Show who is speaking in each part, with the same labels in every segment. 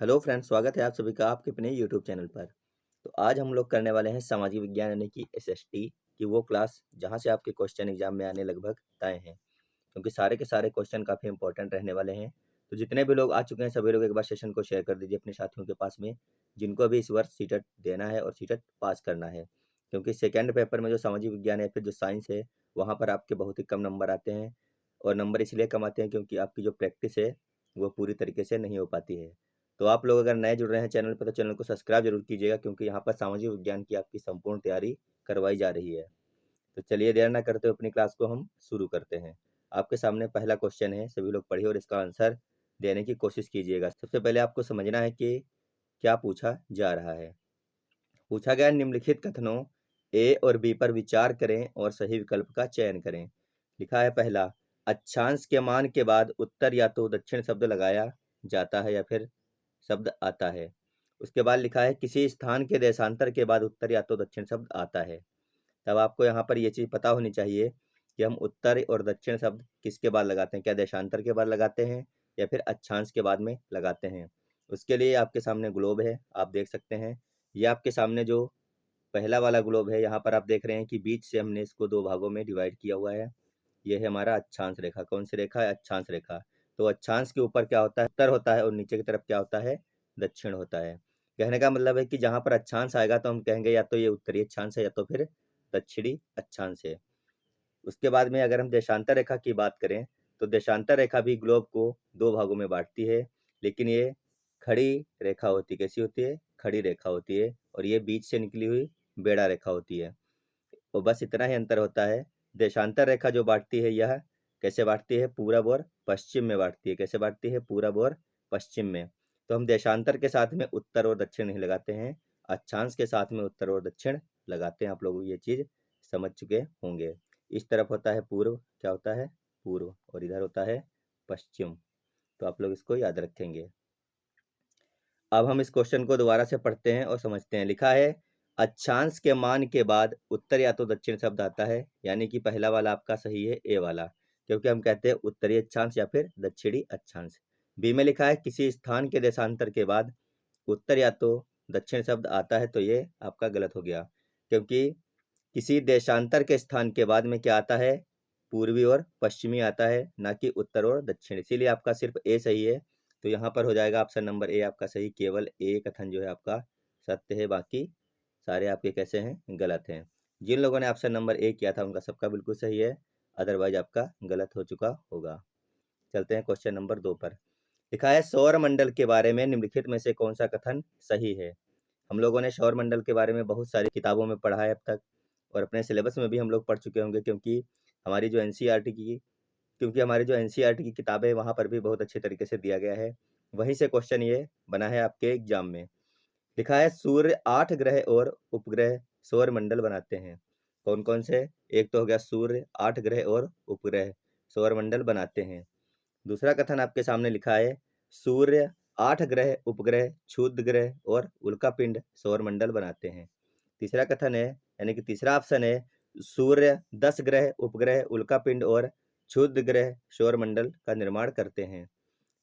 Speaker 1: Hello friends, स्वागत है आप सभी का आपके अपने यूट्यूब चैनल पर। तो आज हम लोग करने वाले हैं सामाजिक विज्ञान यानी कि एसएसटी की वो क्लास जहां से आपके क्वेश्चन एग्जाम में आने लगभग तय हैं, क्योंकि सारे के सारे क्वेश्चन काफ़ी इंपॉर्टेंट रहने वाले हैं। तो जितने भी लोग आ चुके हैं सभी लोग एक बार सेशन को शेयर कर दीजिए अपने साथियों के पास में, जिनको अभी इस वर्ष सीटेट देना है और सीटेट पास करना है। क्योंकि सेकेंड पेपर में जो सामाजिक विज्ञान है फिर जो साइंस है वहाँ पर आपके बहुत ही कम नंबर आते हैं, और नंबर इसलिए कम आते हैं क्योंकि आपकी जो प्रैक्टिस है वो पूरी तरीके से नहीं हो पाती है। तो आप लोग अगर नए जुड़ रहे हैं चैनल पर तो चैनल को सब्सक्राइब जरूर कीजिएगा, क्योंकि यहाँ पर सामाजिक विज्ञान की आपकी संपूर्ण तैयारी करवाई जा रही है। तो चलिए देर ना करते हुए अपनी क्लास को हम शुरू करते हैं। आपके सामने पहला क्वेश्चन है, सभी लोग पढ़िए और इसका आंसर देने की कोशिश कीजिएगा। सबसे पहले आपको समझना है कि क्या पूछा जा रहा है। पूछा गया निम्नलिखित कथनों ए और बी पर विचार करें और सही विकल्प का चयन करें। लिखा है पहला, अक्षांश के मान के बाद उत्तर या तो दक्षिण शब्द लगाया जाता है या फिर शब्द आता है। उसके बाद लिखा है किसी स्थान के देशांतर के बाद उत्तर या तो दक्षिण शब्द आता है। तब आपको यहाँ पर ये चीज़ पता होनी चाहिए कि हम उत्तर और दक्षिण शब्द किसके बाद लगाते हैं, क्या देशांतर के बाद लगाते हैं या फिर अक्षांश के बाद में लगाते हैं। उसके लिए आपके सामने ग्लोब है, आप देख सकते हैं। ये आपके सामने जो पहला वाला ग्लोब है, यहाँ पर आप देख रहे हैं कि बीच से हमने इसको दो भागों में डिवाइड किया हुआ है। ये है हमारा अक्षांश रेखा। कौन सी रेखा है? अक्षांश रेखा। तो अक्षांश के ऊपर क्या होता है? उत्तर होता है और नीचे की तरफ क्या होता है? दक्षिण होता है। कहने का मतलब है कि जहाँ पर अक्षांश आएगा तो हम कहेंगे या तो ये उत्तरी अक्षांश है या तो फिर दक्षिणी अक्षांश है। उसके बाद में अगर हम देशांतर रेखा की बात करें तो देशांतर रेखा भी ग्लोब को दो भागों में बांटती है, लेकिन ये खड़ी रेखा होती है। कैसी होती है? खड़ी रेखा होती है, और ये बीच से निकली हुई बेड़ा रेखा होती है। तो बस इतना ही अंतर होता है। देशांतर रेखा जो बांटती है यह कैसे बांटती है? पूरब और पश्चिम में बांटती है। कैसे बांटती है? पूरब और पश्चिम में। तो हम देशांतर के साथ में उत्तर और दक्षिण नहीं लगाते हैं, अक्षांश के साथ में उत्तर और दक्षिण लगाते हैं। आप लोग ये चीज समझ चुके होंगे। इस तरफ होता है पूर्व, क्या होता है? पूर्व, और इधर होता है पश्चिम। तो आप लोग इसको याद रखेंगे। अब हम इस क्वेश्चन को दोबारा से पढ़ते हैं और समझते हैं। लिखा है अक्षांश के मान के बाद उत्तर या तो दक्षिण शब्द आता है, यानी कि पहला वाला आपका सही है, ए वाला, क्योंकि हम कहते हैं उत्तरी अक्षांश या फिर दक्षिणी अक्षांश। बी में लिखा है किसी स्थान के देशांतर के बाद उत्तर या तो दक्षिण शब्द आता है, तो ये आपका गलत हो गया, क्योंकि किसी देशांतर के स्थान के बाद में क्या आता है? पूर्वी और पश्चिमी आता है, ना कि उत्तर और दक्षिण। इसीलिए आपका सिर्फ ए सही है। तो यहाँ पर हो जाएगा ऑप्शन नंबर ए आपका सही। केवल ए कथन जो है आपका सत्य है, बाकी सारे आपके कैसे हैं? गलत हैं। जिन लोगों ने ऑप्शन नंबर ए किया था उनका सबका बिल्कुल सही है, अदरवाइज आपका गलत हो चुका होगा। चलते हैं क्वेश्चन नंबर 2 पर। लिखा है सौर मंडल के बारे में निम्नलिखित में से कौन सा कथन सही है। हम लोगों ने सौर मंडल के बारे में बहुत सारी किताबों में पढ़ा है अब तक, और अपने सिलेबस में भी हम लोग पढ़ चुके होंगे, क्योंकि हमारी जो एनसीईआरटी की किताबें वहाँ पर भी बहुत अच्छे तरीके से दिया गया है। वहीं से क्वेश्चन ये बना है आपके एग्जाम में। लिखा है सूर्य 8 ग्रह और उपग्रह सौर मंडल बनाते हैं। कौन कौन से? एक तो हो गया सूर्य, 8 ग्रह और उपग्रह सौर मंडल बनाते हैं। दूसरा कथन आपके सामने लिखा है सूर्य, 8 ग्रह, उपग्रह, क्षुद्र ग्रह और उल्कापिंड सौर मंडल बनाते हैं। तीसरा कथन है, यानी कि तीसरा ऑप्शन है सूर्य, 10 ग्रह, उपग्रह, उल्कापिंड और क्षुद्र ग्रह सौर मंडल का निर्माण करते हैं।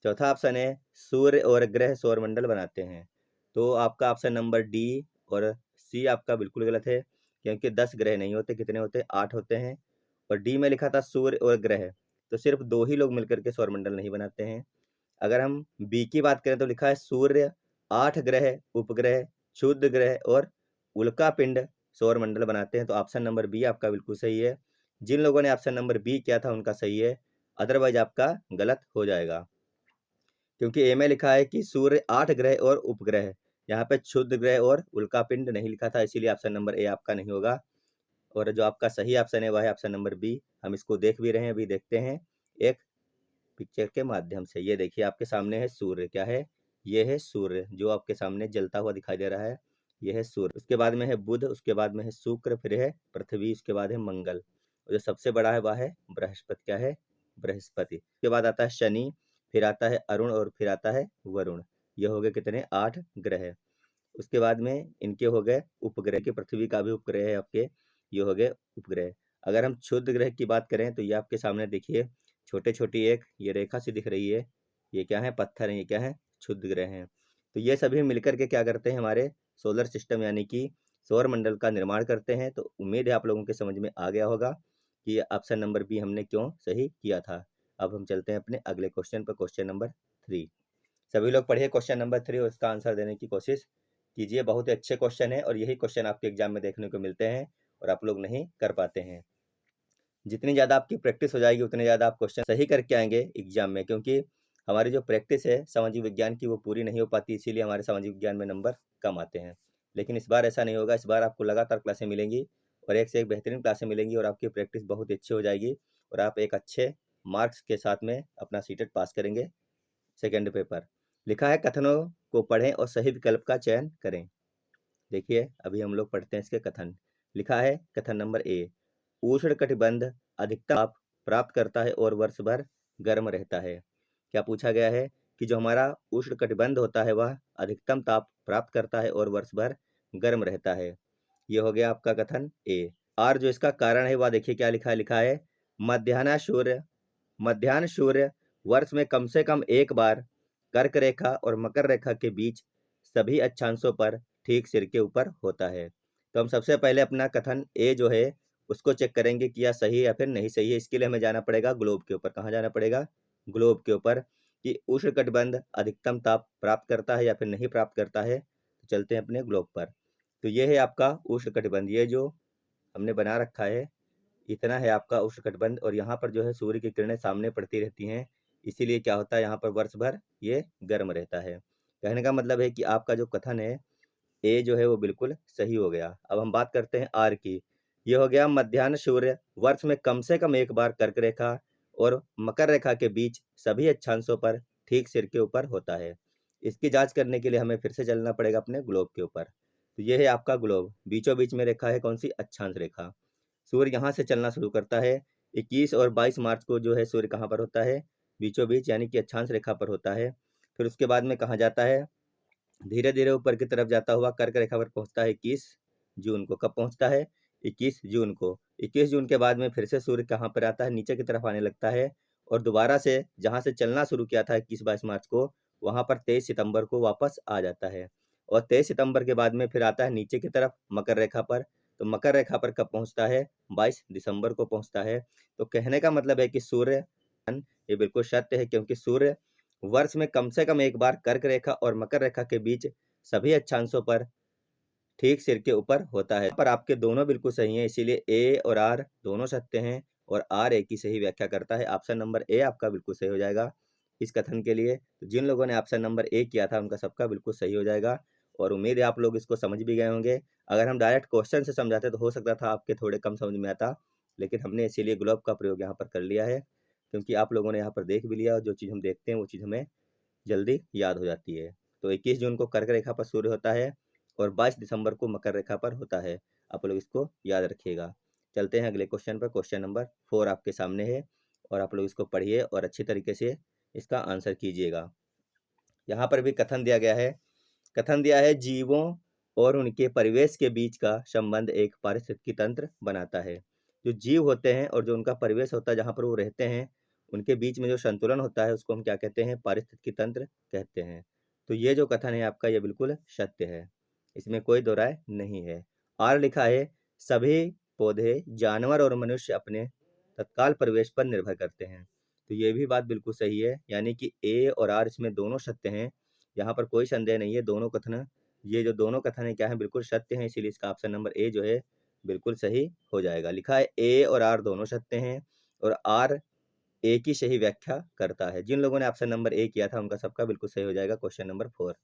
Speaker 1: चौथा ऑप्शन है सूर्य और ग्रह सौर मंडल बनाते हैं। तो आपका ऑप्शन नंबर डी और सी आपका बिल्कुल गलत है, क्योंकि 10 ग्रह नहीं होते। कितने होते? 8 होते हैं। और डी में लिखा था सूर्य और ग्रह, तो सिर्फ दो ही लोग मिलकर के सौरमंडल नहीं बनाते हैं। अगर हम बी की बात करें तो लिखा है सूर्य, 8 ग्रह, उपग्रह, क्षुद्र ग्रह और उल्कापिंड सौरमंडल बनाते हैं। तो ऑप्शन नंबर बी आपका बिल्कुल सही है। जिन लोगों ने ऑप्शन नंबर बी किया था उनका सही है, अदरवाइज आपका गलत हो जाएगा, क्योंकि ए में लिखा है कि सूर्य, 8 ग्रह और उपग्रह। यहाँ पे क्षुद्र ग्रह और उल्कापिंड नहीं लिखा था, इसीलिए ऑप्शन नंबर ए आपका नहीं होगा। और जो आपका सही ऑप्शन है वह है ऑप्शन नंबर बी। हम इसको देख भी रहे हैं, अभी देखते हैं एक पिक्चर के माध्यम से। ये देखिए आपके सामने है सूर्य। क्या है? ये है सूर्य जो आपके सामने जलता हुआ दिखाई दे रहा है, ये है सूर्य। उसके बाद में है बुध, उसके बाद में है शुक्र, फिर है पृथ्वी, उसके बाद है मंगल, और जो सबसे बड़ा है वह है बृहस्पति। क्या है? बृहस्पति। उसके बाद आता है शनि, फिर आता है अरुण और फिर आता है वरुण। ये हो गए कितने? 8 ग्रह। उसके बाद में इनके हो गए उपग्रह के, पृथ्वी का भी उपग्रह है आपके, ये हो गए उपग्रह। अगर हम क्षुद्र ग्रह की बात करें तो ये आपके सामने देखिए छोटे छोटी एक ये रेखा सी दिख रही है, ये क्या है? पत्थर है। ये क्या है? क्षुद्र ग्रह हैं। तो ये सभी मिलकर के क्या करते हैं, हमारे सोलर सिस्टम यानी कि सौर मंडल का निर्माण करते हैं। तो उम्मीद है आप लोगों के समझ में आ गया होगा कि ऑप्शन नंबर बी हमने क्यों सही किया था। अब हम चलते हैं अपने अगले क्वेश्चन पर, क्वेश्चन नंबर 3। सभी लोग पढ़िए क्वेश्चन नंबर 3 और इसका आंसर देने की कोशिश कीजिए। बहुत ही अच्छे क्वेश्चन है और यही क्वेश्चन आपके एग्जाम में देखने को मिलते हैं और आप लोग नहीं कर पाते हैं। जितनी ज़्यादा आपकी प्रैक्टिस हो जाएगी उतने ज़्यादा आप क्वेश्चन सही करके आएंगे एग्जाम में, क्योंकि हमारी जो प्रैक्टिस है सामाजिक विज्ञान की वो पूरी नहीं हो पाती, इसीलिए हमारे सामाजिक विज्ञान में नंबर कम आते हैं। लेकिन इस बार ऐसा नहीं होगा, इस बार आपको लगातार क्लासें मिलेंगी और एक से एक बेहतरीन क्लासें मिलेंगी और आपकी प्रैक्टिस बहुत अच्छी हो जाएगी और आप एक अच्छे मार्क्स के साथ में अपना सीटेट पास करेंगे। सेकेंड पेपर लिखा है, कथनों को पढ़ें और सही विकल्प का चयन करें। देखिए अभी हम लोग पढ़ते हैं इसके कथन। लिखा है कथन नंबर ए, उष्णकटिबंध अधिकतम ताप प्राप्त करता है और वर्ष भर गर्म रहता है। क्या पूछा गया है कि जो हमारा उष्णकटिबंध होता है वह अधिकतम ताप प्राप्त करता है और वर्ष भर गर्म रहता है। ये हो गया आपका कथन ए। और जो इसका कारण है वह देखिए क्या लिखा है, मध्याह्न सूर्य वर्ष में कम से कम एक बार कर्क रेखा और मकर रेखा के बीच सभी अक्षांशों पर ठीक सिर के ऊपर होता है। तो हम सबसे पहले अपना कथन ए जो है उसको चेक करेंगे कि यह सही है या फिर नहीं सही है। इसके लिए हमें जाना पड़ेगा ग्लोब के ऊपर। कहाँ जाना पड़ेगा? ग्लोब के ऊपर, कि उष्णकटिबंध अधिकतम ताप प्राप्त करता है या फिर नहीं प्राप्त करता है। तो चलते हैं अपने ग्लोब पर। तो ये है आपका उष्णकटिबंध, ये जो हमने बना रखा है इतना है आपका उष्णकटिबंध और यहाँ पर जो है सूर्य की किरणें सामने पड़ती रहती हैं, इसीलिए क्या होता है यहाँ पर वर्ष भर ये गर्म रहता है। कहने का मतलब है कि आपका जो कथन है ए जो है वो बिल्कुल सही हो गया। अब हम बात करते हैं आर की। ये हो गया, मध्याह्न सूर्य वर्ष में कम से कम एक बार कर्क रेखा और मकर रेखा के बीच सभी अक्षांशों पर ठीक सिर के ऊपर होता है। इसकी जांच करने के लिए हमें फिर से चलना पड़ेगा अपने ग्लोब के ऊपर। तो ये है आपका ग्लोब, बीचों बीच में रेखा है कौन सी? अक्षांश रेखा। सूर्य यहाँ से चलना शुरू करता है। 21 और 22 मार्च को जो है सूर्य कहाँ पर होता है? बीचों बीच यानी कि अक्षांश रेखा पर होता है। फिर उसके बाद में कहाँ जाता है? धीरे धीरे ऊपर की तरफ जाता हुआ कर्क रेखा पर पहुंचता है 21 जून को। कब पहुंचता है? 21 जून को। 21 जून के बाद में फिर से सूर्य कहाँ पर आता है? नीचे की तरफ आने लगता है और दोबारा से जहाँ से चलना शुरू किया था 21-22 मार्च को, वहाँ पर 23 सितंबर को वापस आ जाता है। और 23 सितंबर के बाद में फिर आता है नीचे की तरफ मकर रेखा पर। तो मकर रेखा पर कब पहुंचता है? 22 दिसंबर को पहुंचता है। तो कहने का मतलब है कि सूर्य, ये बिल्कुल सत्य है, क्योंकि सूर्य वर्ष में कम से कम एक बार कर्क रेखा और मकर रेखा के बीच सभी अक्षांशों पर ठीक सिर के ऊपर होता है। पर आपके दोनों बिल्कुल सही हैं, इसीलिए ए और आर दोनों सत्य हैं और आर ए की सही व्याख्या करता है। ऑप्शन नंबर ए आपका बिल्कुल सही हो जाएगा इस कथन के लिए। तो जिन लोगों ने ऑप्शन नंबर ए किया था उनका सबका बिल्कुल सही हो जाएगा और उम्मीद है आप लोग इसको समझ भी गए होंगे। अगर हम डायरेक्ट क्वेश्चन से समझाते तो हो सकता था आपके थोड़े कम समझ में आता, लेकिन हमने इसीलिए ग्लोब का प्रयोग यहाँ पर कर लिया है, क्योंकि आप लोगों ने यहाँ पर देख भी लिया और जो चीज़ हम देखते हैं वो चीज़ हमें जल्दी याद हो जाती है। तो 21 जून को कर्क रेखा पर सूर्य होता है और 22 दिसंबर को मकर रेखा पर होता है। आप लोग इसको याद रखिएगा। चलते हैं अगले क्वेश्चन पर। क्वेश्चन नंबर 4 आपके सामने है और आप लोग इसको पढ़िए और अच्छी तरीके से इसका आंसर कीजिएगा। यहाँ पर भी कथन दिया गया है। कथन दिया है, जीवों और उनके परिवेश के बीच का संबंध एक पारिस्थितिकी तंत्र बनाता है। जो जीव होते हैं और जो उनका परिवेश होता है जहाँ पर वो रहते हैं, उनके बीच में जो संतुलन होता है उसको हम क्या कहते हैं? पारिस्थितिकी तंत्र कहते हैं। तो ये जो कथन है आपका ये बिल्कुल सत्य है, इसमें कोई दो राय नहीं है। और लिखा है, सभी पौधे, जानवर और मनुष्य अपने तत्काल परिवेश पर निर्भर करते हैं। तो ये भी बात बिल्कुल सही है, यानी कि ए और आर इसमें दोनों सत्य हैं। यहाँ पर कोई संदेह नहीं है, दोनों कथन, ये जो दोनों कथन है क्या है? बिल्कुल सत्य है, इसीलिए इसका ऑप्शन नंबर ए जो है बिल्कुल सही हो जाएगा। लिखा है ए और आर दोनों सत्य हैं और आर ए की सही व्याख्या करता है। जिन लोगों ने ऑप्शन नंबर ए किया था उनका सबका बिल्कुल सही हो जाएगा क्वेश्चन नंबर 4।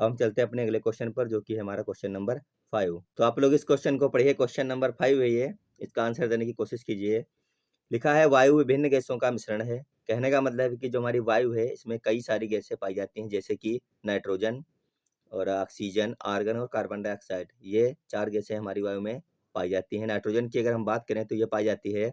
Speaker 1: अब हम चलते हैं अपने अगले क्वेश्चन पर, जो कि है हमारा क्वेश्चन नंबर 5। तो आप लोग इस क्वेश्चन को पढ़िए, क्वेश्चन नंबर 5 है ये, इसका आंसर देने की कोशिश कीजिए। लिखा है, वायु विभिन्न गैसों का मिश्रण है। कहने का मतलब है कि जो हमारी वायु है इसमें कई सारी गैसें पाई जाती हैं, जैसे कि नाइट्रोजन और ऑक्सीजन, आर्गन और कार्बन डाइऑक्साइड। ये 4 गैसें हमारी वायु में पाई जाती हैं। नाइट्रोजन की अगर हम बात करें तो ये पाई जाती है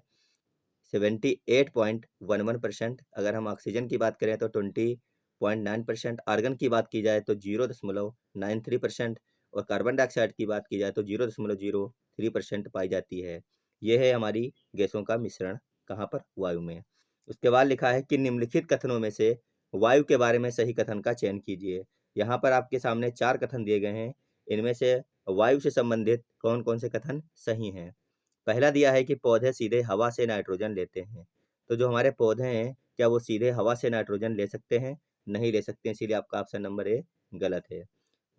Speaker 1: 78.11%। अगर हम ऑक्सीजन की बात करें तो 20.9%। आर्गन की बात की जाए तो 0.93% और कार्बन डाइऑक्साइड की बात की जाए तो 0.03% पाई जाती है। यह है हमारी गैसों का मिश्रण कहाँ पर? वायु में। उसके बाद लिखा है कि निम्नलिखित कथनों में से वायु के बारे में सही कथन का चयन कीजिए। यहाँ पर आपके सामने 4 कथन दिए गए हैं। इनमें से वायु से संबंधित कौन-कौन से कथन सही हैं? पहला दिया है कि पौधे सीधे हवा से नाइट्रोजन लेते हैं। तो जो हमारे पौधे हैं, क्या वो सीधे हवा से नाइट्रोजन ले सकते हैं? नहीं ले सकते, इसीलिए आपका ऑप्शन नंबर ए गलत है।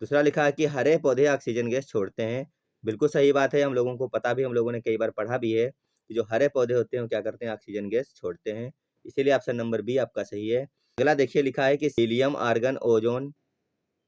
Speaker 1: दूसरा लिखा है कि हरे पौधे ऑक्सीजन गैस छोड़ते हैं। बिल्कुल सही बात है, हम लोगों को पता भी, हम लोगों ने कई बार पढ़ा भी है कि जो हरे पौधे होते हैं वो क्या करते हैं, ऑक्सीजन गैस छोड़ते हैं। इसीलिए ऑप्शन नंबर बी आपका सही है। अगला देखिए, लिखा है कि हीलियम, आर्गन, ओजोन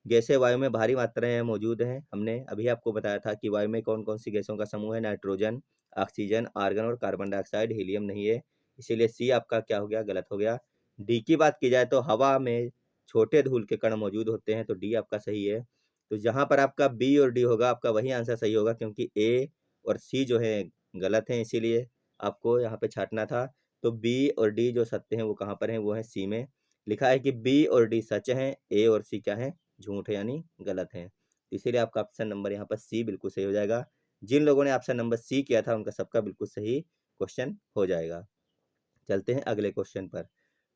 Speaker 1: गैसें वायु में भारी मात्रा में मौजूद हैं। हमने अभी आपको बताया था कि वायु में कौन कौन सी गैसों का समूह है, नाइट्रोजन, ऑक्सीजन, आर्गन और कार्बन डाइऑक्साइड, हीलियम नहीं है। इसीलिए सी आपका क्या हो गया, गलत हो गया। डी की बात की जाए तो हवा में छोटे धूल के कण मौजूद होते हैं, तो डी आपका सही है। तो जहाँ पर आपका बी और डी होगा, आपका वही आंसर सही होगा, क्योंकि ए और सी जो है गलत हैं, इसीलिए आपको यहाँ पे छांटना था। तो बी और डी जो सत्य हैं वो कहाँ पर हैं, वो है सी में। लिखा है कि बी और डी सच हैं, ए और सी क्या है, झूठ है, यानी गलत है। इसीलिए आपका ऑप्शन नंबर यहाँ पर सी बिल्कुल सही हो जाएगा। जिन लोगों ने ऑप्शन नंबर सी किया था उनका सबका बिल्कुल सही क्वेश्चन हो जाएगा। चलते हैं अगले क्वेश्चन पर।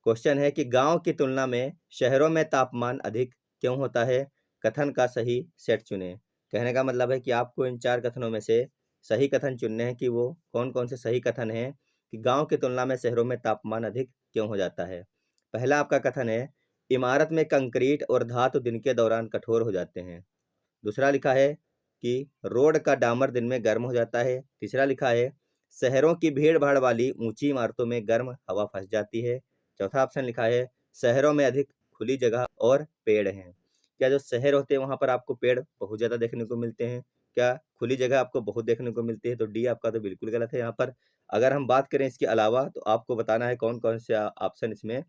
Speaker 1: क्वेश्चन है कि गांव की तुलना में शहरों में तापमान अधिक क्यों होता है? कथन का सही सेट चुनें। कहने का मतलब है कि आपको इन 4 कथनों में से सही कथन चुनने हैं कि वो कौन-कौन से सही कथन हैं कि गांव की तुलना में शहरों में तापमान अधिक क्यों हो जाता है। पहला आपका कथन है, इमारत में कंक्रीट और धातु दिन के दौरान कठोर हो जाते हैं। दूसरा लिखा है कि रोड का डामर दिन में गर्म हो जाता है। तीसरा लिखा है, शहरों की भीड़-भाड़ वाली ऊंची इमारतों में गर्म हवा फंस जाती है। चौथा ऑप्शन लिखा है, शहरों में अधिक खुली जगह और पेड़ हैं। क्या जो शहर होते हैं वहाँ पर आपको पेड़ बहुत ज़्यादा देखने को मिलते हैं? क्या खुली जगह आपको बहुत देखने को मिलती है? तो डी आपका तो बिल्कुल गलत है यहाँ पर। अगर हम बात करें इसके अलावा, तो आपको बताना है कौन-कौन से ऑप्शन इसमें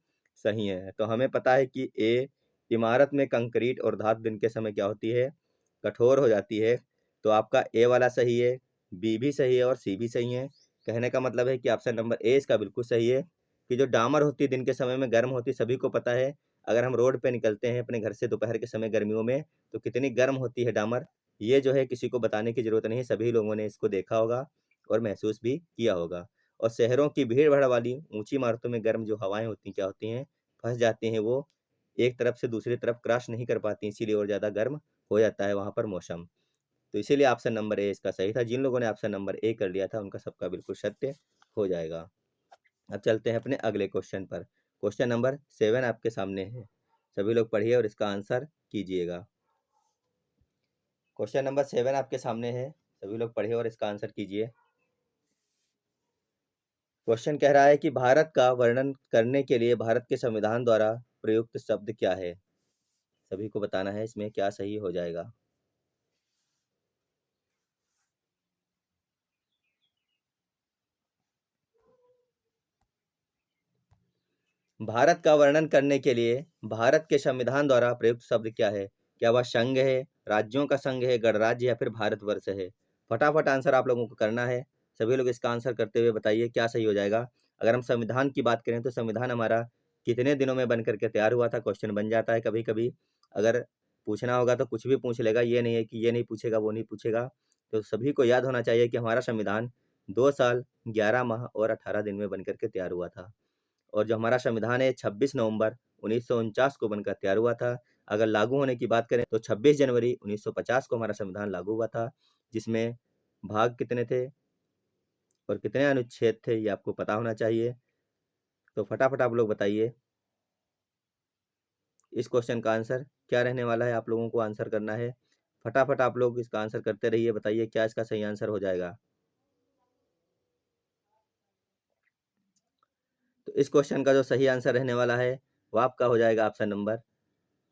Speaker 1: सही हैं। तो हमें पता है कि ए, इमारत में कंक्रीट और धातु दिन के समय क्या होती है, कठोर हो जाती है। तो आपका ए वाला सही है, बी भी सही है और सी भी सही है। कहने का मतलब है कि ऑप्शन नंबर ए इसका बिल्कुल सही है कि जो डामर होती है दिन के समय में गर्म होती है, सभी को पता है। अगर हम रोड पे निकलते हैं अपने घर से दोपहर के समय गर्मियों में, तो कितनी गर्म होती है डामर, ये जो है किसी को बताने की ज़रूरत नहीं है, सभी लोगों ने इसको देखा होगा और महसूस भी किया होगा। और शहरों की भीड़-भाड़ वाली ऊँची इमारतों में गर्म जो हवाएँ होती हैं, क्या होती हैं, फँस जाती हैं, वो एक तरफ से दूसरी तरफ क्रॉस नहीं कर पाती, इसीलिए और ज़्यादा गर्म हो जाता है वहाँ पर मौसम। तो इसीलिए ऑप्शन नंबर ए इसका सही था। जिन लोगों ने ऑप्शन नंबर ए कर लिया था उनका सबका बिल्कुल सत्य हो जाएगा। अब चलते हैं अपने अगले क्वेश्चन पर। क्वेश्चन नंबर 7 आपके सामने है। सभी लोग पढ़िए और इसका आंसर कीजिएगा। क्वेश्चन नंबर 7 आपके सामने है। सभी लोग पढ़िए और इसका आंसर कीजिए। क्वेश्चन कह रहा है कि भारत का वर्णन करने के लिए भारत के संविधान द्वारा प्रयुक्त शब्द क्या है? सभी को बताना है इसमें क्या सही हो जाएगा। भारत का वर्णन करने के लिए भारत के संविधान द्वारा प्रयुक्त शब्द क्या है? क्या वह संघ है, राज्यों का संघ है, गणराज्य या फिर भारतवर्ष है? फटाफट आंसर आप लोगों को करना है। सभी लोग इसका आंसर करते हुए बताइए क्या सही हो जाएगा। अगर हम संविधान की बात करें तो संविधान हमारा कितने दिनों में बन करके तैयार हुआ था? क्वेश्चन बन जाता है कभी-कभी। अगर पूछना होगा तो कुछ भी पूछ लेगा, ये नहीं है कि ये नहीं पूछेगा, वो नहीं पूछेगा। तो सभी को याद होना चाहिए कि हमारा संविधान 2 साल, 11 माह और 18 दिन में बन करके तैयार हुआ था। और जो हमारा संविधान है 26 नवंबर 1949 को बनकर तैयार हुआ था। अगर लागू होने की बात करें तो 26 जनवरी 1950 को हमारा संविधान लागू हुआ था, जिसमें भाग कितने थे और कितने अनुच्छेद थे ये आपको पता होना चाहिए। तो फटाफट आप लोग बताइए इस क्वेश्चन का आंसर क्या रहने वाला है, आप लोगों को आंसर करना है। फटाफट आप लोग इसका आंसर करते रहिए, बताइए क्या इसका सही आंसर हो जाएगा। तो इस क्वेश्चन का जो सही आंसर रहने वाला है वो आपका हो जाएगा ऑप्शन नंबर,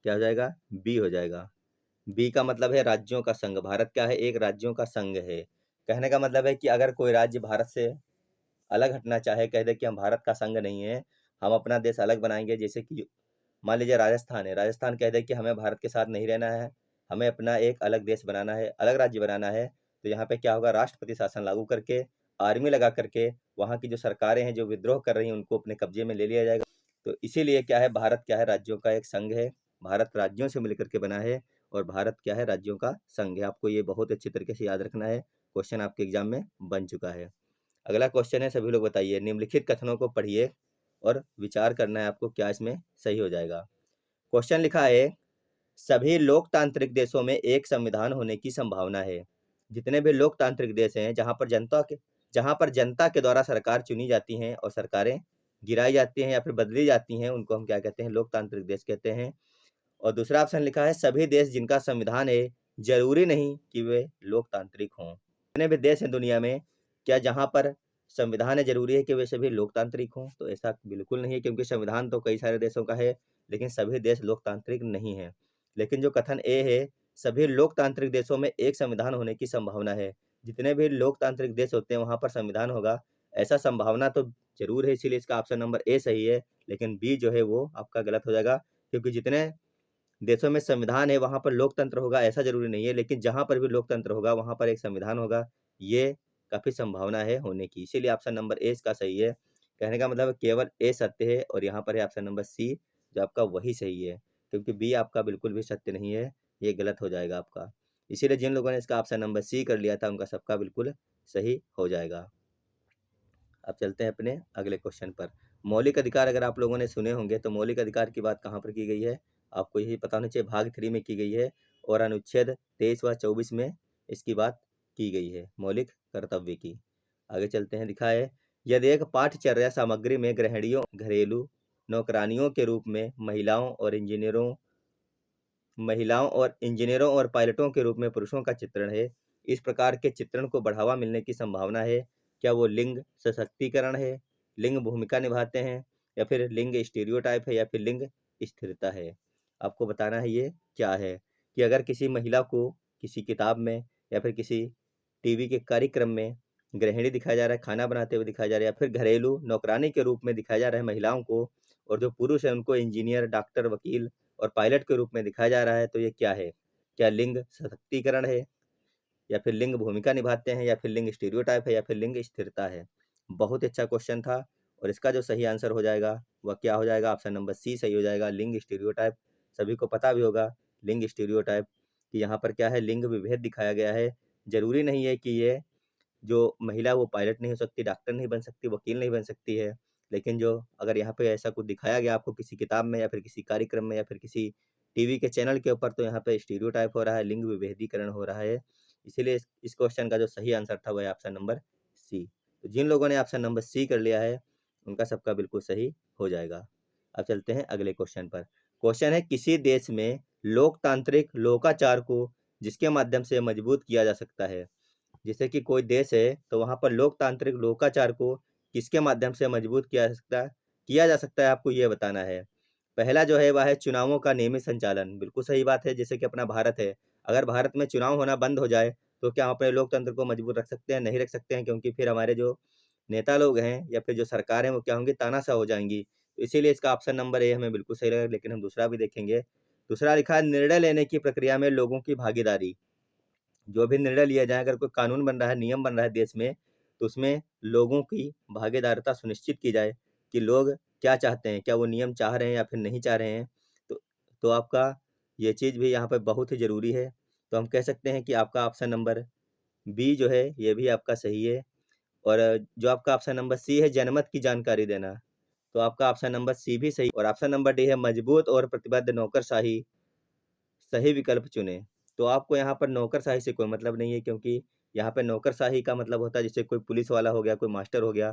Speaker 1: क्या हो जाएगा, बी हो जाएगा। बी का मतलब है राज्यों का संघ। भारत क्या है, एक राज्यों का संघ है। कहने का मतलब है कि अगर कोई राज्य भारत से अलग हटना चाहे, कह दे कि हम भारत का संघ नहीं है, हम अपना देश अलग बनाएंगे। जैसे कि मान लीजिए राजस्थान है, राजस्थान कह दे कि हमें भारत के साथ नहीं रहना है, हमें अपना एक अलग देश बनाना है, अलग राज्य बनाना है। तो यहाँ पे क्या होगा, राष्ट्रपति शासन लागू करके, आर्मी लगा करके वहाँ की जो सरकारें हैं जो विद्रोह कर रही हैं उनको अपने कब्जे में ले लिया जाएगा। तो इसीलिए क्या है, भारत क्या है, राज्यों का एक संघ है। भारत राज्यों से मिलकर के बना है और भारत क्या है, राज्यों का संघ है। आपको ये बहुत अच्छी तरीके से याद रखना है, क्वेश्चन आपके एग्जाम में बन चुका है। अगला क्वेश्चन है, सभी लोग बताइए, निम्नलिखित कथनों को पढ़िए और विचार करना है आपको क्या इसमें सही हो जाएगा। क्वेश्चन लिखा है सभी लोकतांत्रिक देशों में एक संविधान होने की संभावना है। जितने भी लोकतांत्रिक देश हैं जहाँ पर जनता के द्वारा सरकार चुनी जाती हैं और सरकारें गिराई जाती हैं या फिर बदली जाती हैं, उनको हम क्या कहते हैं? लोकतांत्रिक देश कहते हैं। और दूसरा ऑप्शन लिखा है सभी देश जिनका संविधान है, ज़रूरी नहीं कि वे लोकतांत्रिक हों। जितने भी देश हैं दुनिया में, क्या जहाँ पर संविधान है ज़रूरी है कि वे सभी लोकतांत्रिक हों? तो ऐसा बिल्कुल नहीं है, क्योंकि संविधान तो कई सारे देशों का है, लेकिन सभी देश लोकतांत्रिक नहीं हैं। लेकिन जो कथन ए है, सभी लोकतांत्रिक देशों में एक संविधान होने की संभावना है। जितने भी लोकतांत्रिक देश होते हैं वहाँ पर संविधान होगा, ऐसा संभावना तो ज़रूर है, इसीलिए इसका ऑप्शन नंबर ए सही है। लेकिन बी जो है वो आपका गलत हो जाएगा, क्योंकि जितने देशों में संविधान है वहाँ पर लोकतंत्र होगा ऐसा ज़रूरी नहीं है, लेकिन जहाँ पर भी लोकतंत्र होगा वहाँ पर एक संविधान होगा, ये काफ़ी संभावना है होने की। इसीलिए ऑप्शन नंबर ए इसका सही है। कहने का मतलब केवल ए सत्य है और यहाँ पर है ऑप्शन नंबर सी जो आपका वही सही है, क्योंकि बी आपका बिल्कुल भी सत्य नहीं है, ये गलत हो जाएगा आपका। इसीलिए जिन लोगों ने इसका ऑप्शन नंबर सी कर लिया था उनका सबका बिल्कुल सही हो जाएगा। अब चलते हैं अपने अगले क्वेश्चन पर। मौलिक अधिकार अगर आप लोगों ने सुने होंगे तो मौलिक अधिकार की बात कहाँ पर की गई है? आपको यही पता होना चाहिए, भाग 3 में की गई है और अनुच्छेद 23 व 24 में इसकी बात की गई है, मौलिक कर्तव्य की। आगे चलते हैं, लिखा है यदि एक पाठ्यचर्या सामग्री में गृहिणियों, घरेलू नौकरानियों के रूप में महिलाओं और इंजीनियरों और पायलटों के रूप में पुरुषों का चित्रण है, इस प्रकार के चित्रण को बढ़ावा मिलने की संभावना है। क्या वो लिंग सशक्तिकरण है, लिंग भूमिका निभाते हैं, या फिर लिंग स्टीरियोटाइप है, या फिर लिंग स्थिरता है? आपको बताना है ये क्या है, कि अगर किसी महिला को किसी किताब में या फिर किसी टीवी के कार्यक्रम में गृहिणी दिखाया जा रहा है, खाना बनाते हुए दिखाया जा रहा है, या फिर घरेलू नौकरानी के रूप में दिखाया जा रहा है महिलाओं को, और जो पुरुष है उनको इंजीनियर, डॉक्टर, वकील और पायलट के रूप में दिखाया जा रहा है, तो ये क्या है? क्या लिंग सशक्तिकरण है, या फिर लिंग भूमिका निभाते हैं, या फिर लिंग स्टीरियोटाइप है, या फिर लिंग स्थिरता है? बहुत ही अच्छा क्वेश्चन था और इसका जो सही आंसर हो जाएगा वह क्या हो जाएगा? ऑप्शन नंबर सी सही हो जाएगा, लिंग स्टीरियोटाइप। सभी को पता भी होगा लिंग स्टीरियोटाइप कि यहाँ पर क्या है, लिंग विभेद दिखाया गया है। जरूरी नहीं है कि ये जो महिला वो पायलट नहीं हो सकती, डॉक्टर नहीं बन सकती, वकील नहीं बन सकती है, लेकिन जो अगर यहाँ पे ऐसा कुछ दिखाया गया आपको किसी किताब में या फिर किसी कार्यक्रम में या फिर किसी टीवी के चैनल के ऊपर, तो यहाँ पे स्टीरियोटाइप हो रहा है, लिंग विभेदीकरण हो रहा है। इसीलिए इस क्वेश्चन का जो सही आंसर था वह ऑप्शन नंबर सी। तो जिन लोगों ने ऑप्शन नंबर सी कर लिया है उनका सबका बिल्कुल सही हो जाएगा। अब चलते हैं अगले क्वेश्चन पर। क्वेश्चन है किसी देश में लोकतांत्रिक लोकाचार को जिसके माध्यम से मजबूत किया जा सकता है। जैसे कि कोई देश है तो वहाँ पर लोकतांत्रिक लोकाचार को किसके माध्यम से मजबूत किया जा सकता है, आपको ये बताना है। पहला जो है वह है चुनावों का नियमित संचालन, बिल्कुल सही बात है। जैसे कि अपना भारत है, अगर भारत में चुनाव होना बंद हो जाए तो क्या हम अपने लोकतंत्र को मजबूत रख सकते हैं? नहीं रख सकते हैं, क्योंकि फिर हमारे जो नेता लोग हैं या फिर जो सरकार है वो क्या होंगी? तानाशाह हो जाएंगी। तो इसीलिए इसका ऑप्शन नंबर ए हमें बिल्कुल सही लगा, लेकिन हम दूसरा भी देखेंगे। दूसरा लिखा है निर्णय लेने की प्रक्रिया में लोगों की भागीदारी। जो भी निर्णय लिया जाए, अगर कोई कानून बन रहा है, नियम बन रहा है देश में, तो उसमें लोगों की भागीदारिता सुनिश्चित की जाए कि लोग क्या चाहते हैं, क्या वो नियम चाह रहे हैं या फिर नहीं चाह रहे हैं। तो तो आपका ये चीज़ भी यहाँ पे बहुत ही ज़रूरी है। तो हम कह सकते हैं कि आपका ऑप्शन नंबर बी जो है ये भी आपका सही है। और जो आपका ऑप्शन नंबर सी है जनमत की जानकारी देना, तो आपका ऑप्शन नंबर सी भी सही, और ऑप्शन नंबर डी है मजबूत और प्रतिबद्ध नौकरशाही, सही विकल्प चुनें। तो आपको यहाँ पर नौकरशाही से कोई मतलब नहीं है, क्योंकि यहाँ पे नौकरशाही का मतलब होता है जैसे कोई पुलिस वाला हो गया, कोई मास्टर हो गया।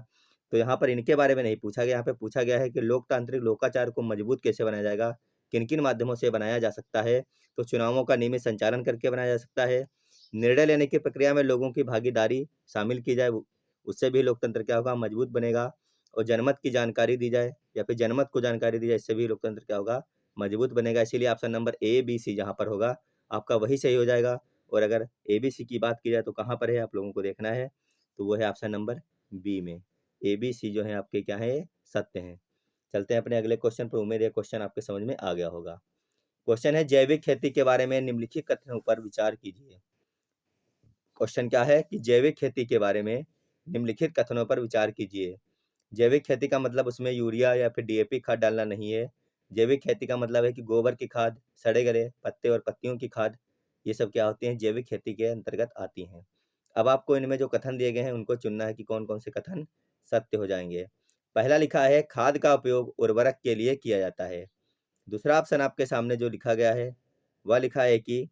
Speaker 1: तो यहाँ पर इनके बारे में नहीं पूछा गया, यहाँ पे पूछा गया है कि लोकतांत्रिक लोकाचार को मजबूत कैसे बनाया जाएगा, किन-किन माध्यमों से बनाया जा सकता है। तो चुनावों का नियमित संचालन करके बनाया जा सकता है, निर्णय लेने की प्रक्रिया में लोगों की भागीदारी शामिल की जाए, उससे भी लोकतंत्र क्या होगा? मजबूत बनेगा। और जनमत की जानकारी दी जाए या फिर जनमत को जानकारी दी जाए, इससे भी लोकतंत्र क्या होगा? मजबूत बनेगा। इसीलिए ऑप्शन नंबर ए, बी, सी जहाँ पर होगा आपका वही सही हो जाएगा। और अगर ए, बी, सी की बात की जाए तो कहाँ पर है आप लोगों को देखना है, तो वो है ऑप्शन नंबर बी में। ए, बी, सी जो है आपके क्या है? सत्य हैं। चलते हैं अपने अगले क्वेश्चन पर। उम्मीद है क्वेश्चन आपके समझ में आ गया होगा। क्वेश्चन है जैविक खेती के बारे में निम्नलिखित कथनों पर विचार कीजिए। क्वेश्चन क्या है कि जैविक खेती के बारे में निम्नलिखित कथनों पर विचार कीजिए। जैविक खेती का मतलब उसमें यूरिया या फिर डीएपी खाद डालना नहीं है। जैविक खेती का मतलब है कि गोबर की खाद, सड़े गले पत्ते और पत्तियों की खाद, ये सब क्या होती हैं? जैविक खेती के अंतर्गत आती हैं। अब आपको इनमें जो कथन दिए गए हैं उनको चुनना है कि कौन कौन से कथन सत्य हो जाएंगे। पहला लिखा है खाद का उपयोग उर्वरक के लिए किया जाता है। दूसरा ऑप्शन आपके सामने जो लिखा गया है वह लिखा है कि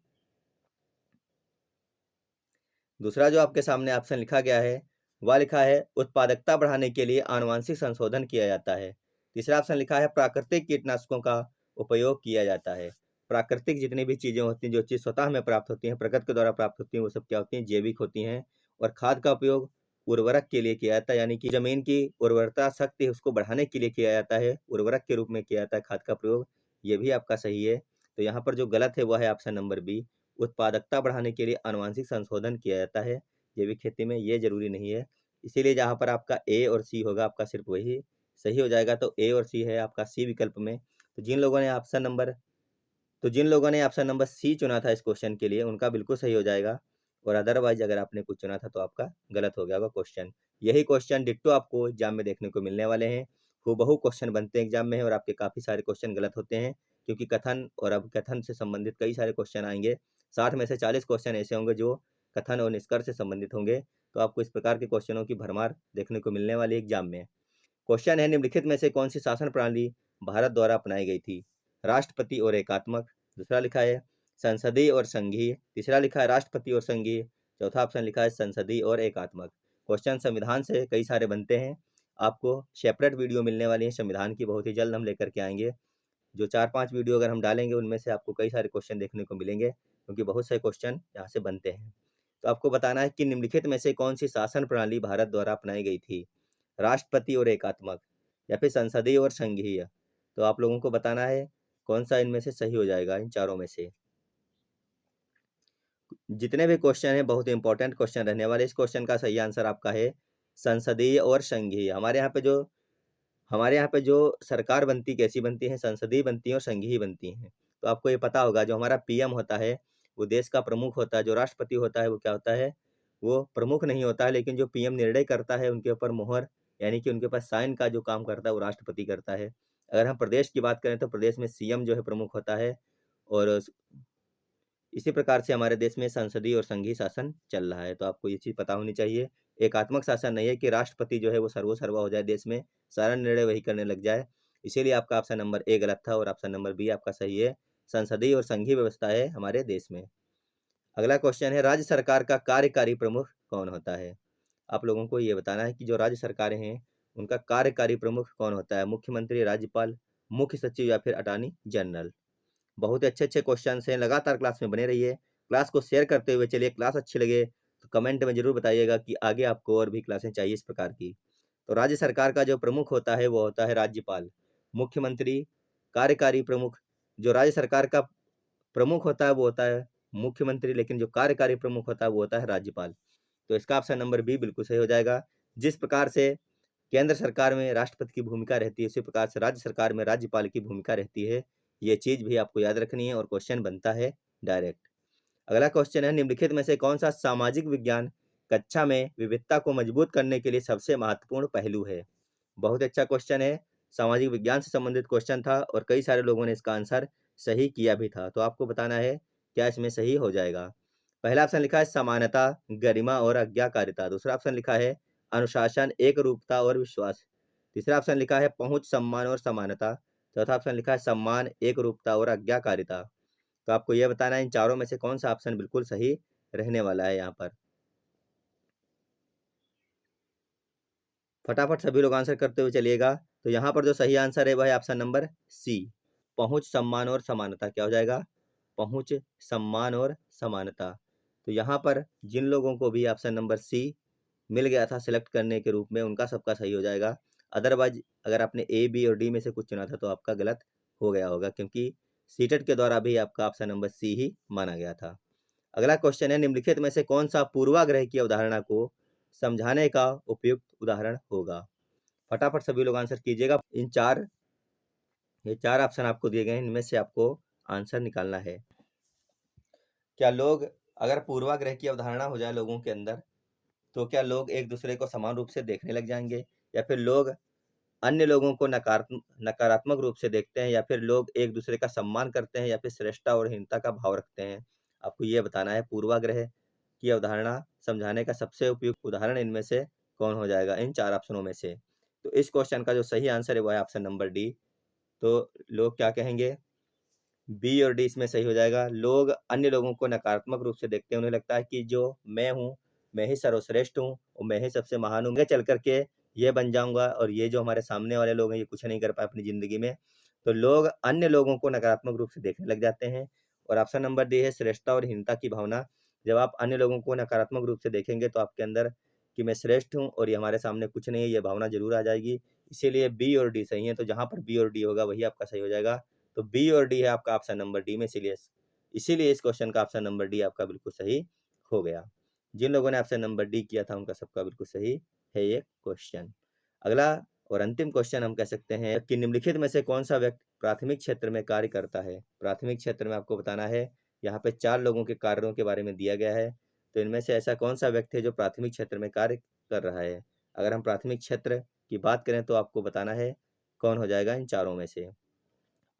Speaker 1: दूसरा जो आपके सामने ऑप्शन लिखा गया है वह लिखा है उत्पादकता बढ़ाने के लिए आनुवंशिक संशोधन किया जाता है। तीसरा ऑप्शन लिखा है प्राकृतिक कीटनाशकों का उपयोग किया जाता है। प्राकृतिक जितनी भी चीजें होती हैं, जो चीज स्वतः में प्राप्त होती हैं, प्रकृति के द्वारा प्राप्त होती हैं, वो सब क्या होती हैं? जैविक होती हैं। और खाद का उपयोग उर्वरक के लिए किया जाता है, यानी कि जमीन की उर्वरता शक्ति है उसको बढ़ाने के लिए किया जाता है, उर्वरक के रूप में किया जाता है खाद का प्रयोग। ये भी आपका सही है। तो यहाँ पर जो गलत है वह है ऑप्शन नंबर बी, उत्पादकता बढ़ाने के लिए आनुवंशिक संशोधन किया जाता है जैविक खेती में। ये जरूरी नहीं है, इसीलिए जहाँ पर आपका ए और सी होगा आपका सिर्फ वही सही हो जाएगा। तो ए और सी है आपका सी विकल्प में। तो जिन लोगों ने ऑप्शन नंबर सी चुना था इस क्वेश्चन के लिए उनका बिल्कुल सही हो जाएगा, और अदरवाइज अगर आपने कुछ चुना था तो आपका गलत हो गया होगा क्वेश्चन। यही क्वेश्चन डिट्टो आपको एग्जाम में देखने को मिलने वाले हैं। हूबहू क्वेश्चन बनते हैं एग्जाम में, और आपके काफी सारे क्वेश्चन गलत होते हैं, क्योंकि कथन और अब कथन से संबंधित कई सारे क्वेश्चन आएंगे। 60 में से 40 क्वेश्चन ऐसे होंगे जो कथन और निष्कर्ष से संबंधित होंगे। तो आपको इस प्रकार के क्वेश्चनों की भरमार देखने को मिलने वाली एग्जाम में। क्वेश्चन है, निम्नलिखित में से कौन सी शासन प्रणाली भारत द्वारा अपनाई गई थी? राष्ट्रपति और एकात्मक। दूसरा लिखा है संसदीय और संघीय। तीसरा लिखा है राष्ट्रपति और संघीय। चौथा ऑप्शन लिखा है संसदीय और एकात्मक। क्वेश्चन संविधान से कई सारे बनते हैं। आपको सेपरेट वीडियो मिलने वाली है संविधान की, बहुत ही जल्द हम लेकर के आएंगे। जो 4-5 वीडियो अगर हम डालेंगे उनमें से आपको कई सारे क्वेश्चन देखने को मिलेंगे, क्योंकि बहुत से क्वेश्चन यहाँ से बनते हैं। तो आपको बताना है कि निम्नलिखित में से कौन सी शासन प्रणाली भारत द्वारा अपनाई गई थी? राष्ट्रपति और एकात्मक, या फिर संसदीय और संघीय। तो आप लोगों को बताना है कौन सा इनमें से सही हो जाएगा इन चारों में से। जितने भी क्वेश्चन हैं बहुत इंपॉर्टेंट क्वेश्चन रहने वाले। इस क्वेश्चन का सही आंसर आपका है संसदीय और संघीय। हमारे यहाँ पे जो सरकार बनती कैसी बनती है? संसदीय बनती है और संघीय बनती हैं। तो आपको ये पता होगा जो हमारा पीएम होता है वो देश का प्रमुख होता है। जो राष्ट्रपति होता है वो क्या होता है? वो प्रमुख नहीं होता है, लेकिन जो पीएम निर्णय करता है उनके ऊपर मोहर यानी कि उनके पास साइन का जो काम करता है वो राष्ट्रपति करता है। अगर हम प्रदेश की बात करें तो प्रदेश में सीएम जो है प्रमुख होता है। और इसी प्रकार से हमारे देश में संसदीय और संघीय शासन चल रहा है। तो आपको ये चीज पता होनी चाहिए। एकात्मक शासन नहीं है कि राष्ट्रपति जो है वो सर्वोसर्वा हो जाए देश में, सारा निर्णय वही करने लग जाए। इसीलिए आपका ऑप्शन नंबर ए गलत था और ऑप्शन नंबर बी आपका सही है। संसदीय और संघीय व्यवस्था है हमारे देश में। अगला क्वेश्चन है, राज्य सरकार का कार्यकारी प्रमुख कौन होता है? आप लोगों को ये बताना है कि जो राज्य सरकारें हैं उनका कार्यकारी प्रमुख कौन होता है? मुख्यमंत्री, राज्यपाल, मुख्य सचिव या फिर अटॉर्नी जनरल। बहुत ही अच्छे अच्छे क्वेश्चन हैं। लगातार क्लास में बने रहिए, क्लास को शेयर करते हुए चलिए। क्लास अच्छी लगे तो कमेंट में जरूर बताइएगा कि आगे आपको और भी क्लासें चाहिए इस प्रकार की। तो राज्य सरकार का जो प्रमुख होता है वो होता है राज्यपाल। मुख्यमंत्री, कार्यकारी प्रमुख। जो राज्य सरकार का प्रमुख होता है वो होता है मुख्यमंत्री, लेकिन जो कार्यकारी प्रमुख होता है वो होता है राज्यपाल। तो इसका ऑप्शन नंबर बी बिल्कुल सही हो जाएगा। जिस प्रकार से केंद्र सरकार में राष्ट्रपति की भूमिका रहती है उसी प्रकार से राज्य सरकार में राज्यपाल की भूमिका रहती है। ये चीज भी आपको याद रखनी है और क्वेश्चन बनता है डायरेक्ट। अगला क्वेश्चन है, निम्नलिखित में से कौन सा सामाजिक विज्ञान कक्षा में विविधता को मजबूत करने के लिए सबसे महत्वपूर्ण पहलू है? बहुत अच्छा क्वेश्चन है। सामाजिक विज्ञान से संबंधित क्वेश्चन था और कई सारे लोगों ने इसका आंसर सही किया भी था। तो आपको बताना है क्या इसमें सही हो जाएगा। पहला ऑप्शन लिखा है समानता, गरिमा और आज्ञाकारिता। दूसरा ऑप्शन लिखा है अनुशासन, एक रूपता और विश्वास। तीसरा ऑप्शन लिखा है पहुंच, सम्मान और समानता। चौथा ऑप्शन लिखा है सम्मान, एक रूपता और आज्ञाकारिता। तो आपको यह बताना है इन चारों में से कौन सा ऑप्शन बिल्कुल सही रहने वाला है। यहाँ पर फटाफट सभी लोग आंसर करते हुए चलिएगा। तो यहाँ पर जो सही आंसर है वह है ऑप्शन नंबर सी, पहुंच, सम्मान और समानता। क्या हो जाएगा? पहुंच, सम्मान और समानता। तो यहाँ पर जिन लोगों को भी ऑप्शन नंबर सी मिल गया था सिलेक्ट करने के रूप में उनका सबका सही हो जाएगा। अदरवाइज अगर आपने ए, बी और डी में से कुछ चुना था तो आपका गलत हो गया होगा, क्योंकि सीटेट के द्वारा भी आपका ऑप्शन नंबर सी ही माना गया था। अगला क्वेश्चन है, निम्नलिखित में से कौन सा पूर्वाग्रह की अवधारणा को समझाने का उपयुक्त उदाहरण होगा? फटाफट सभी लोग आंसर कीजिएगा। ये चार ऑप्शन आपको दिए गए हैं, इनमें से आपको आंसर निकालना है। क्या लोग, अगर पूर्वाग्रह की अवधारणा हो जाए लोगों के अंदर, तो क्या लोग एक दूसरे को समान रूप से देखने लग जाएंगे, या फिर लोग अन्य लोगों को नकारात्मक रूप से देखते हैं, या फिर लोग एक दूसरे का सम्मान करते हैं, या फिर श्रेष्ठता और हीनता का भाव रखते हैं? आपको ये बताना है पूर्वाग्रह की अवधारणा समझाने का सबसे उपयुक्त उदाहरण इनमें से कौन हो जाएगा इन चार ऑप्शनों में से। तो इस क्वेश्चन का जो सही आंसर है वह है ऑप्शन नंबर डी। तो लोग क्या कहेंगे? बी और डी इसमें सही हो जाएगा। लोग अन्य लोगों को नकारात्मक रूप से देखते हैं, उन्हें लगता है कि जो मैं हूँ, मैं ही सर्वश्रेष्ठ हूँ और मैं ही सबसे महान हूँ, मैं चल कर के ये बन जाऊँगा और ये जो हमारे सामने वाले लोग हैं, ये कुछ नहीं कर पाए अपनी ज़िंदगी में। तो लोग अन्य लोगों को नकारात्मक रूप से देखने लग जाते हैं। और ऑप्शन नंबर डी है श्रेष्ठता और हीनता की भावना। जब आप अन्य लोगों को नकारात्मक रूप से देखेंगे तो आपके अंदर कि मैं श्रेष्ठ हूँ और ये हमारे सामने कुछ नहीं है, ये भावना ज़रूर आ जाएगी। इसीलिए बी और डी सही है, तो जहाँ पर बी और डी होगा वही आपका सही हो जाएगा। तो बी और डी है आपका ऑप्शन नंबर डी में, इसीलिए इस क्वेश्चन का ऑप्शन नंबर डी आपका बिल्कुल सही हो गया। जिन लोगों ने ऑप्शन नंबर डी किया था उनका सबका बिल्कुल सही है ये क्वेश्चन। अगला और अंतिम क्वेश्चन हम कह सकते हैं कि निम्नलिखित में से कौन सा व्यक्ति प्राथमिक क्षेत्र में कार्य करता है। प्राथमिक क्षेत्र में आपको बताना है, यहाँ पे 4 लोगों के कार्यों के बारे में दिया गया है। तो इनमें से ऐसा कौन सा व्यक्ति है जो प्राथमिक क्षेत्र में कार्य कर रहा है। अगर हम प्राथमिक क्षेत्र की बात करें तो आपको बताना है कौन हो जाएगा इन चारों में से।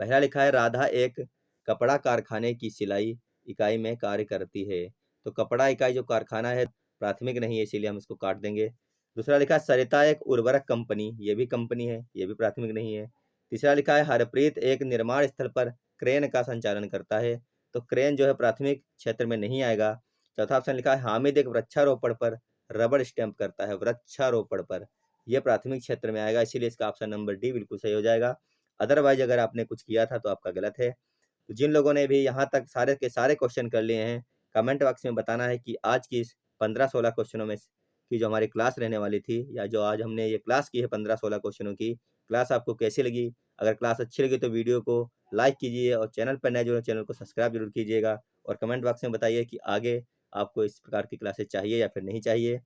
Speaker 1: पहला लिखा है राधा एक कपड़ा कारखाने की सिलाई इकाई में कार्य करती है। तो कपड़ा इकाई जो कारखाना है प्राथमिक नहीं है, इसीलिए हम इसको काट देंगे। दूसरा लिखा है सरिता एक उर्वरक कंपनी, ये भी कंपनी है, ये भी प्राथमिक नहीं है। तीसरा लिखा है हरप्रीत एक निर्माण स्थल पर क्रेन का संचालन करता है। तो क्रेन जो है प्राथमिक क्षेत्र में नहीं आएगा। चौथा ऑप्शन लिखा है हामिद एक वृक्षारोपण पर रबड़ स्टैंप करता है। वृक्षारोपण पर, यह प्राथमिक क्षेत्र में आएगा, इसीलिए इसका ऑप्शन नंबर डी बिल्कुल सही हो जाएगा। अदरवाइज अगर आपने कुछ किया था तो आपका गलत है। तो जिन लोगों ने भी यहाँ तक सारे के सारे क्वेश्चन कर लिए हैं, कमेंट बॉक्स में बताना है कि आज की इस 15-16 क्वेश्चनों में की जो हमारी क्लास रहने वाली थी, या जो आज हमने ये क्लास की है 15-16 क्वेश्चनों की, क्लास आपको कैसी लगी। अगर क्लास अच्छी लगी तो वीडियो को लाइक कीजिए और चैनल पर नए जो चैनल को सब्सक्राइब जरूर कीजिएगा। और कमेंट बॉक्स में बताइए कि आगे आपको इस प्रकार की क्लासेस चाहिए या फिर नहीं चाहिए।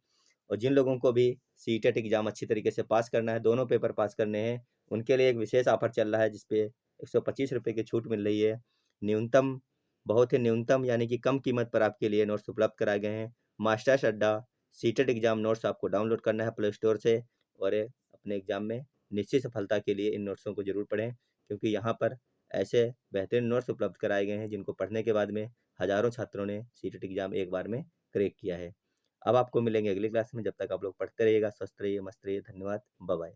Speaker 1: और जिन लोगों को भी सीटेट एग्जाम अच्छी तरीके से पास करना है, दोनों पेपर पास करने हैं, उनके लिए एक विशेष ऑफर चल रहा है जिसपे 125 रुपये की छूट मिल रही है। न्यूनतम, बहुत ही न्यूनतम यानी कि कम कीमत पर आपके लिए नोट्स उपलब्ध कराए गए हैं। मास्टर्स अड्डा सीटेट एग्जाम नोट्स आपको डाउनलोड करना है प्ले स्टोर से, और अपने एग्जाम में निश्चित सफलता के लिए इन नोट्सों को जरूर पढ़ें, क्योंकि यहाँ पर ऐसे बेहतरीन नोट्स उपलब्ध कराए गए हैं जिनको पढ़ने के बाद में हज़ारों छात्रों ने सीटेट एग्जाम एक बार में क्रैक किया है। अब आपको मिलेंगे अगली क्लास में, जब तक आप लोग पढ़ते रहिएगा, स्वस्थ रहिए, मस्त रहिए। धन्यवाद, बाय बाय।